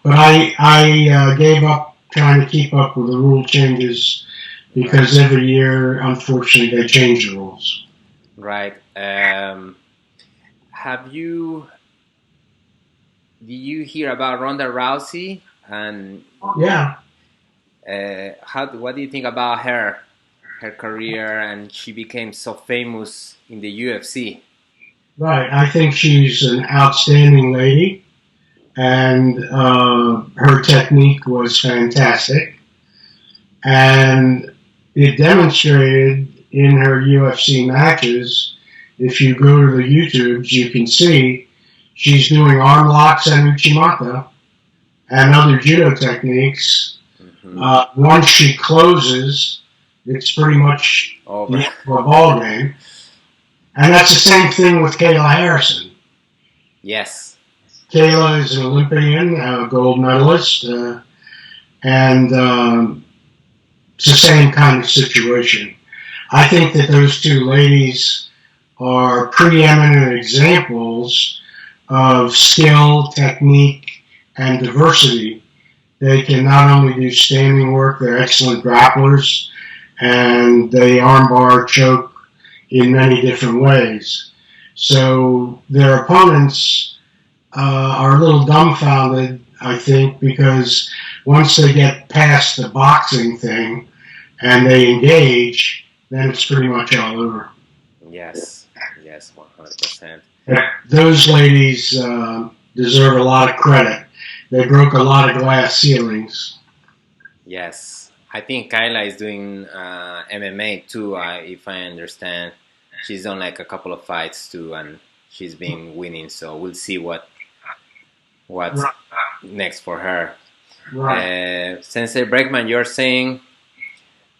But I gave up trying to keep up with the rule changes because every year, unfortunately, they change the rules. Right. Did you hear about Ronda Rousey? And yeah, what do you think about her career? And she became so famous in the UFC. Right. I think she's an outstanding lady, and her technique was fantastic, and it demonstrated in her UFC matches. If you go to the YouTubes, you can see she's doing arm locks and uchimata and other judo techniques. Once she closes, it's pretty much a ball game. And that's the same thing with Kayla Harrison. Yes. Kayla is an Olympian, a gold medalist, and it's the same kind of situation. I think that those two ladies are preeminent examples of skill, technique, and diversity. They can not only do standing work, they're excellent grapplers, and they armbar, choke in many different ways. So their opponents are a little dumbfounded, I think, because once they get past the boxing thing and they engage, then it's pretty much all over. Yes, 100%. Those ladies deserve a lot of credit. They broke a lot of glass ceilings. Yes, I think Kyla is doing MMA too, if I understand. She's done like a couple of fights too, and she's been winning. So we'll see what's next for her. Right. Sensei Bregman, you're saying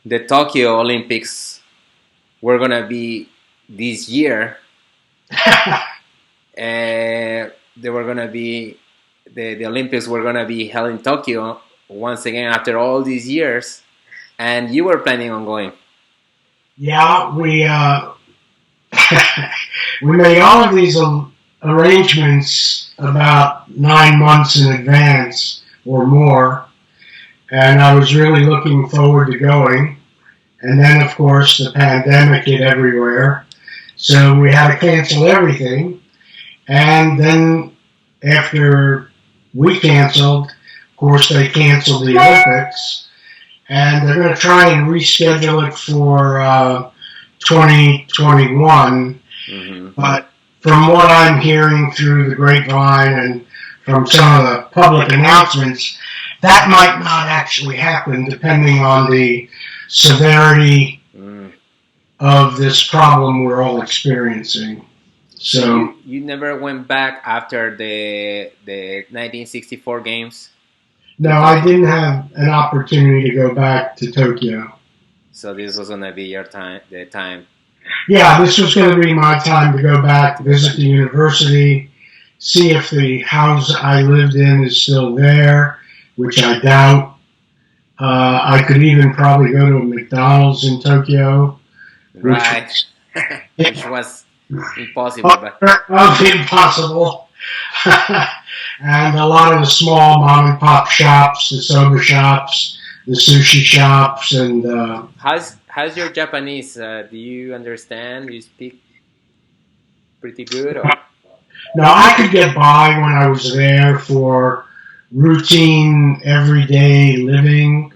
the Tokyo Olympics were gonna be this year. They were gonna be the Olympics were gonna be held in Tokyo once again after all these years, and you were planning on going. Yeah, we we made all of these arrangements about 9 months in advance or more, and I was really looking forward to going. And then, of course, the pandemic hit everywhere, so we had to cancel everything. And then after we canceled, of course, they canceled the Olympics, and they're going to try and reschedule it for 2021. Mm-hmm. But from what I'm hearing through the grapevine and from some of the public announcements, that might not actually happen depending on the severity of this problem we're all experiencing. So you never went back after the 1964 games? No, I didn't have an opportunity to go back to Tokyo. So this was going to be your time, the time? Yeah, this was going to be my time to go back, visit the university, see if the house I lived in is still there, which I doubt. I could even probably go to a McDonald's in Tokyo. Right. Which was impossible. But impossible. And a lot of the small mom and pop shops, the soba shops, the sushi shops, and how's your Japanese? Do you understand? Do you speak pretty good? Or? No, I could get by when I was there for routine, everyday living,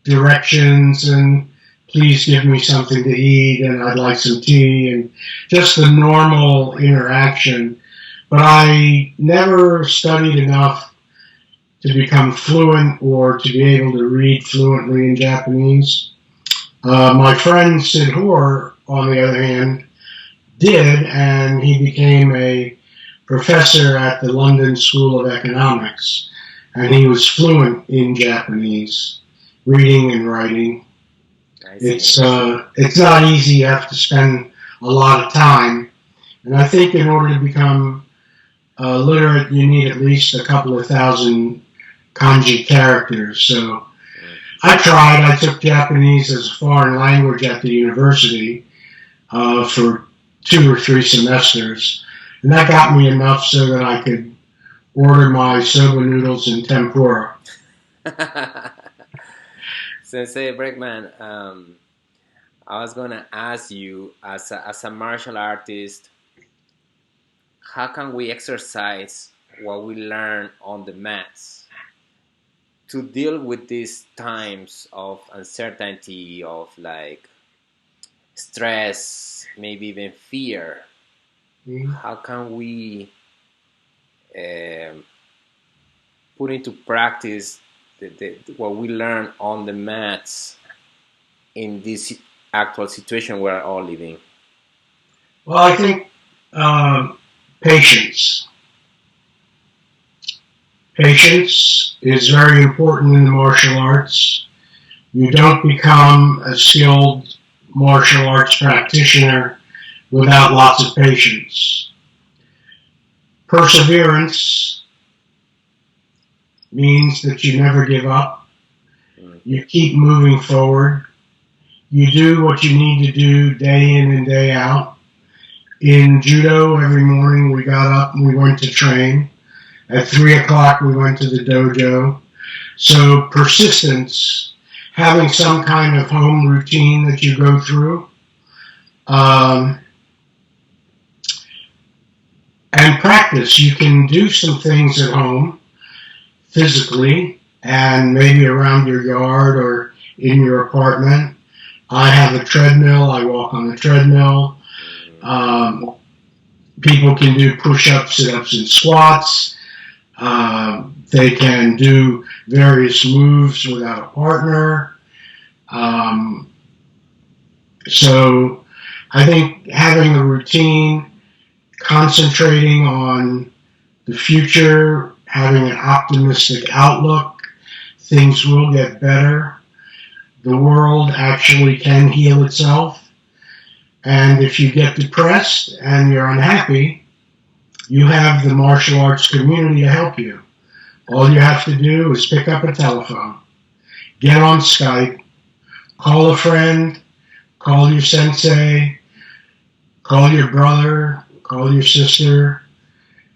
directions, and please give me something to eat, and I'd like some tea, and just the normal interaction. But I never studied enough to become fluent or to be able to read fluently in Japanese. My friend Sid Hoare, on the other hand, did, and he became a professor at the London School of Economics, and he was fluent in Japanese, reading and writing. It's not easy. You have to spend a lot of time, and I think in order to become literate, you need at least a couple of thousand kanji characters. So I tried. I took Japanese as a foreign language at the university for 2 or 3 semesters, and that got me enough so that I could order my soba noodles and tempura. Sensei Bregman, I was going to ask you, as a martial artist, how can we exercise what we learn on the mats to deal with these times of uncertainty, of like stress, maybe even fear? How can we put into practice what we learn on the mats in this actual situation we're all living? Well, I think patience. Patience is very important in the martial arts. You don't become a skilled martial arts practitioner without lots of patience. Perseverance means that you never give up. You keep moving forward. You do what you need to do day in and day out. In judo, every morning we got up and we went to train. At 3 o'clock, we went to the dojo. So persistence, having some kind of home routine that you go through, and practice. You can do some things at home physically and maybe around your yard or in your apartment. I have a treadmill. I walk on the treadmill. People can do push-ups, sit-ups, and squats. They can do various moves without a partner. So I think having a routine, concentrating on the future, having an optimistic outlook, things will get better. The world actually can heal itself. And if you get depressed and you're unhappy, you have the martial arts community to help you. All you have to do is pick up a telephone, get on Skype, call a friend, call your sensei, call your brother, call your sister,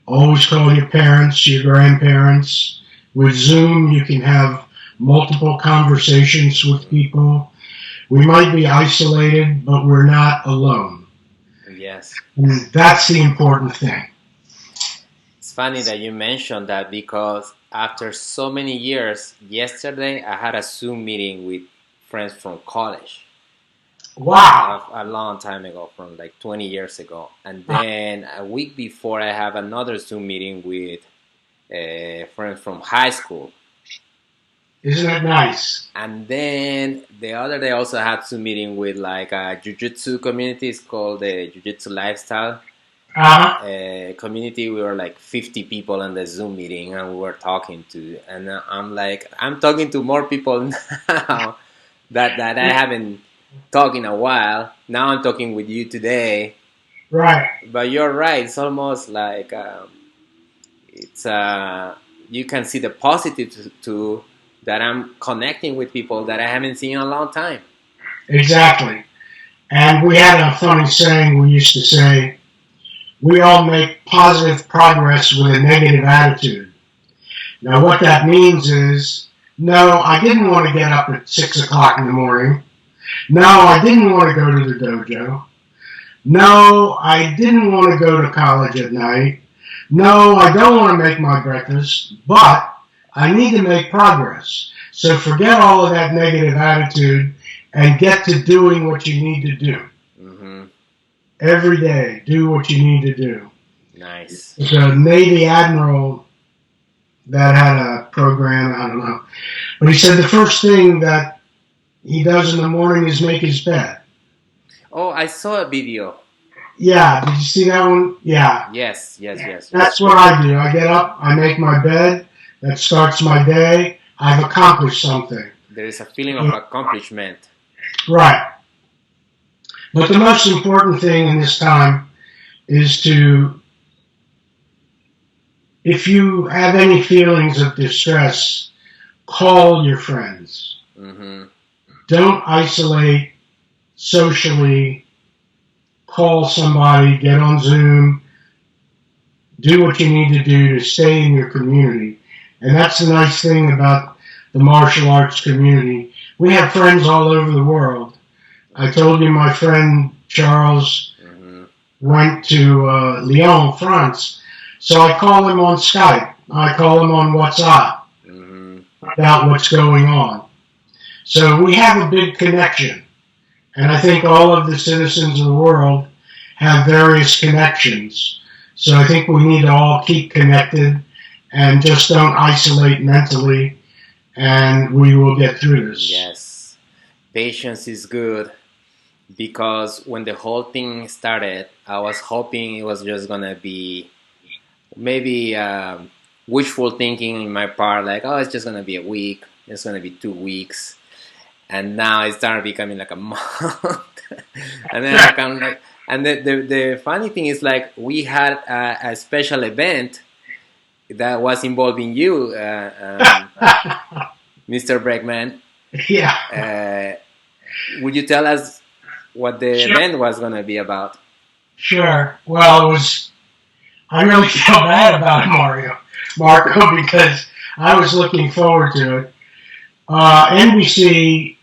always call your parents, your grandparents. With Zoom, you can have multiple conversations with people. We might be isolated, but we're not alone. Yes. And that's the important thing. It's funny that you mentioned that because after so many years, yesterday I had a Zoom meeting with friends from college. Wow. A long time ago, from like 20 years ago. And then a week before, I have another Zoom meeting with friends from high school. Isn't that nice? And then the other day, I also had Zoom meeting with like a Jiu-Jitsu community. It's called the Jiu-Jitsu Lifestyle community. We were like 50 people in the Zoom meeting, and we were talking to. And I'm talking to more people now that I haven't talked in a while. Now I'm talking with you today. Right. But you're right. It's almost like you can see the positive to that I'm connecting with people that I haven't seen in a long time. Exactly. And we had a funny saying we used to say, we all make positive progress with a negative attitude. Now what that means is, no, I didn't want to get up at 6 o'clock in the morning. No, I didn't want to go to the dojo. No, I didn't want to go to college at night. No, I don't want to make my breakfast, but I need to make progress. So forget all of that negative attitude and get to doing what you need to do. Mm-hmm. Every day, do what you need to do. Nice. There's a Navy admiral that had a program, I don't know. But he said the first thing that he does in the morning is make his bed. Oh, I saw a video. Yeah, did you see that one? Yeah. Yes. That's what I do. I get up, I make my bed. That starts my day. I've accomplished something. There is a feeling of accomplishment. Right. But the most important thing in this time is to, if you have any feelings of distress, call your friends. Mm-hmm. Don't isolate socially. Call somebody, get on Zoom, do what you need to do to stay in your community. And that's the nice thing about the martial arts community. We have friends all over the world. I told you my friend Charles went to Lyon, France. So I call him on Skype. I call him on WhatsApp about what's going on. So we have a big connection. And I think all of the citizens of the world have various connections. So I think we need to all keep connected and just don't isolate mentally, and we will get through this. Yes. Patience is good, because when the whole thing started, I was hoping it was just going to be maybe wishful thinking in my part, like, oh, it's just going to be a week, it's going to be 2 weeks. And now it started becoming like a month. And then I come like, and the funny thing is, like, we had a special event that was involving you, Mr. Bregman. Yeah. Would you tell us what the event was going to be about? Sure. Well, I really feel bad about it, Marco, because I was looking forward to it. NBC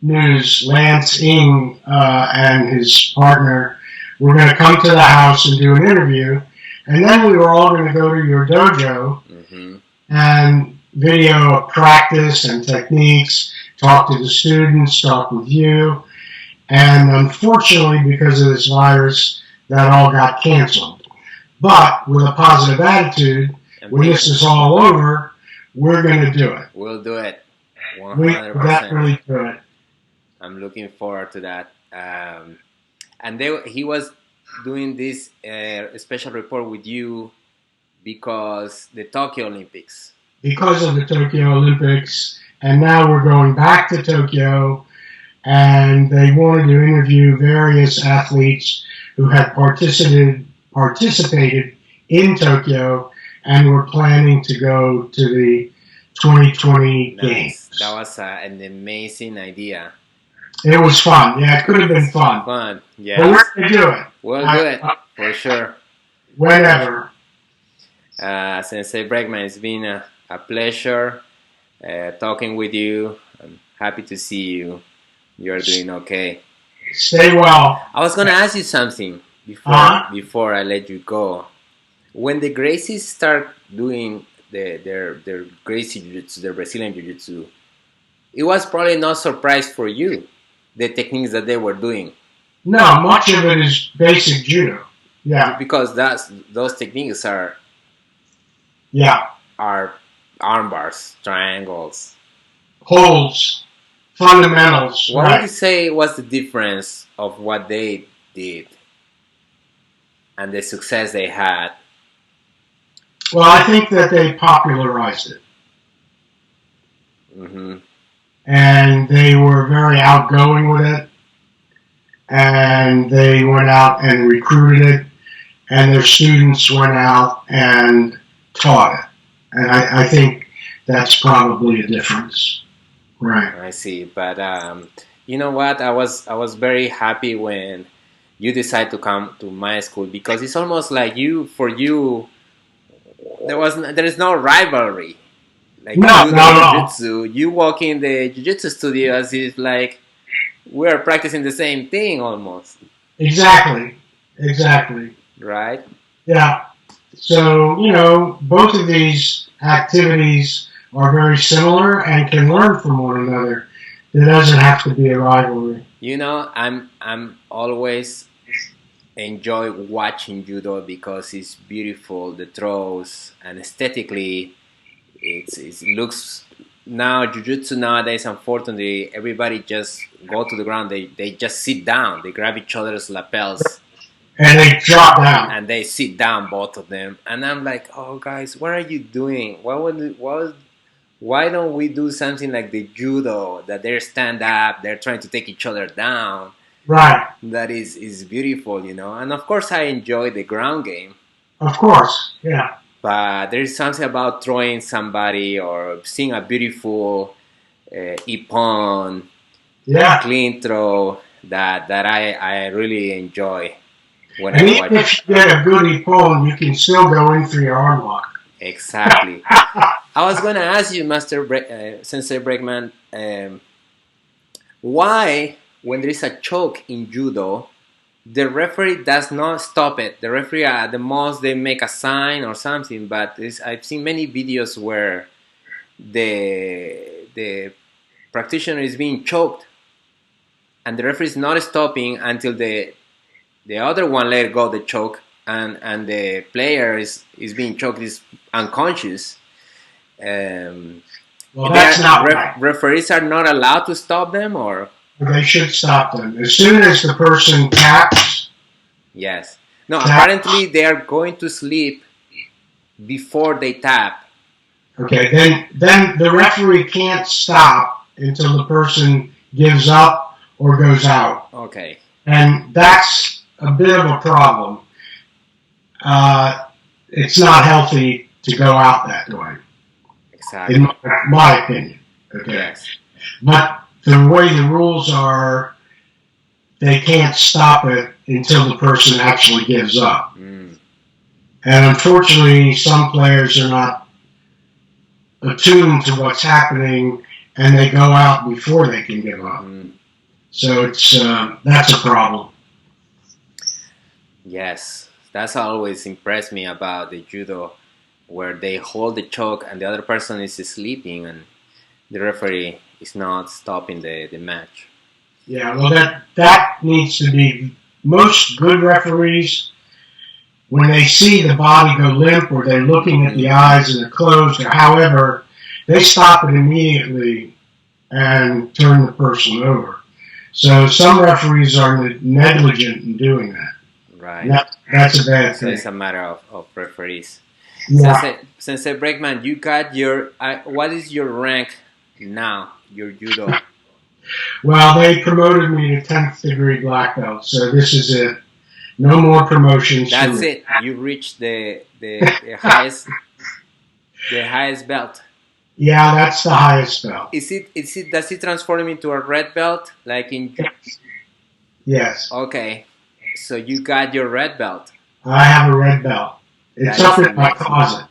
News, Lance Ng and his partner were going to come to the house and do an interview, and then we were all going to go to your dojo and video practice and techniques, talk to the students, talk with you, and unfortunately, because of this virus, that all got canceled. But with a positive attitude, when this is all over, we're going to do it. We'll do it. 100%. We definitely do it. I'm looking forward to that. And he was doing this special report with you because the Tokyo Olympics. Because of the Tokyo Olympics, and now we're going back to Tokyo, and they wanted to interview various athletes who had participated in Tokyo and were planning to go to the 2020 Games. That was an amazing idea. It was fun. Yeah, it could have been fun. Yeah. But we're going to do it. We'll do it, for sure. Whenever. Sensei Bregman, it's been a pleasure talking with you. I'm happy to see you. You're doing okay. Stay well. I was going to ask you something before I let you go. When the Gracies start doing their Gracie Jiu-Jitsu, their Brazilian Jiu-Jitsu, it was probably not a surprise for you, the techniques that they were doing. No, much of it is basic judo. Yeah. Because those techniques are arm bars, triangles, holds, fundamentals. What would you say was the difference of what they did and the success they had? Well, I think that they popularized it. And they were very outgoing with it. And they went out and recruited it. And their students went out and taught it. And I think that's probably a difference. Right. I see. But you know what? I was very happy when you decided to come to my school, because it's almost like for you there is no rivalry. Like no. Jiu-Jitsu, you walk in the Jiu-Jitsu studio as if like we're practicing the same thing almost. Exactly. Right? Yeah. So, both of these activities are very similar and can learn from one another. There doesn't have to be a rivalry. I'm always enjoy watching judo because it's beautiful, the throws, and aesthetically it looks. Now jiu-jitsu nowadays, unfortunately, everybody just go to the ground. They just sit down. They grab each other's lapels. And they drop down. And they sit down, both of them. And I'm like, oh guys, what are you doing? Why don't we do something like the judo, that they stand up, they're trying to take each other down? Right. That is beautiful, And of course I enjoy the ground game. Of course, yeah. But there's something about throwing somebody or seeing a beautiful ippon, clean throw that I really enjoy. And even if you get a good ippon, you can still go in for your arm lock. Exactly. I was going to ask you, Sensei Bregman, why, when there is a choke in judo, the referee does not stop it? The referee, at the most, they make a sign or something, but I've seen many videos where the practitioner is being choked, and the referee is not stopping until the other one let go the choke, and the player is being choked, is unconscious. Well, that's not right. Referees are not allowed to stop them, or they should stop them as soon as the person taps. Yes. No. Apparently, they are going to sleep before they tap. Okay. Then the referee can't stop until the person gives up or goes out. Okay. And that's a bit of a problem. It's not healthy to go out that way. Exactly. In my opinion. Okay. Yes. But the way the rules are, they can't stop it until the person actually gives up. Mm. And unfortunately, some players are not attuned to what's happening, and they go out before they can give up. Mm. So that's a problem. Yes, that's always impressed me about the judo, where they hold the choke and the other person is sleeping and the referee is not stopping the match. Yeah, well, that needs to be, most good referees, when they see the body go limp or they're looking at the eyes and they're closed or however, they stop it immediately and turn the person over. So some referees are negligent in doing that. Right. That's a bad So thing. it's a matter of referees. Yeah. Sensei Bregman, you got your, what is your rank now, your judo? Well, they promoted me to 10th degree black belt, so this is it. No more promotions. That's it. You reached the highest belt. Yeah, that's the highest belt. Does it transform into a red belt like in? Yes. Okay, so you got your red belt. I have a red belt. It's up in my closet.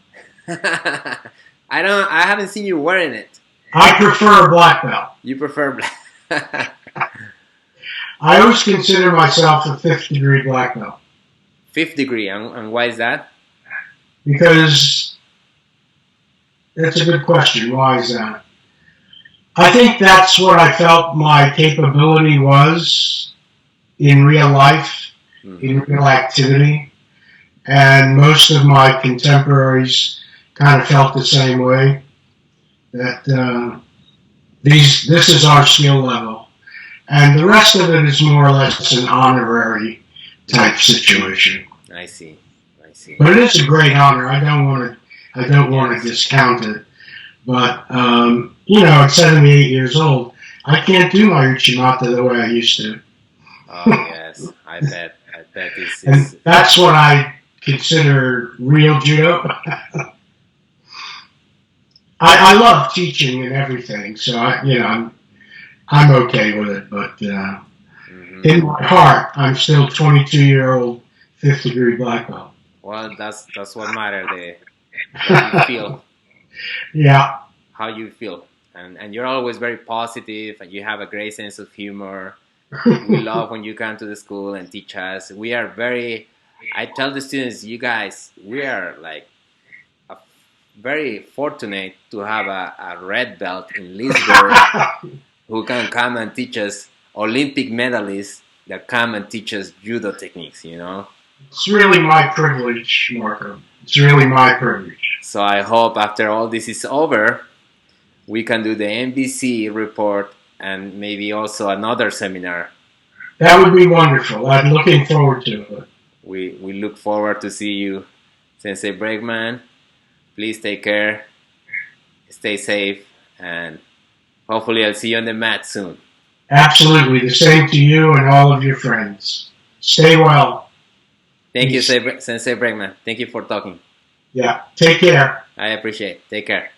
I haven't seen you wearing it. I prefer a black belt. You prefer black. I always consider myself a 5th degree black belt. 5th degree, and why is that? Because that's a good question. Why is that? I think that's what I felt my capability was in real life, in real activity. And most of my contemporaries kind of felt the same way. That this is our skill level. And the rest of it is more or less an honorary type situation. I see. But it is a great honor. I don't want to discount it. But at 78 years old, I can't do my uchimata the way I used to. Oh yes, I bet this is. And that's what I consider real judo. I love teaching and everything, so I'm okay with it. But in my heart, I'm still 22-year-old 5th degree black belt. Well, that's what matters. How you feel. Yeah. How you feel, and you're always very positive, and you have a great sense of humor. We love when you come to the school and teach us. We are I tell the students, you guys, we are like very fortunate to have a red belt in Lisbon who can come and teach us, Olympic medalists that come and teach us judo techniques, It's really my privilege, Marco. It's really my privilege. So I hope after all this is over, we can do the NBC report and maybe also another seminar. That would be wonderful. I'm looking forward to it. We look forward to see you, Sensei Bregman. Please take care, stay safe, and hopefully I'll see you on the mat soon. Absolutely. The same to you and all of your friends. Stay well. Thank you, Sensei Bregman. Thank you for talking. Yeah. Take care. I appreciate it. Take care.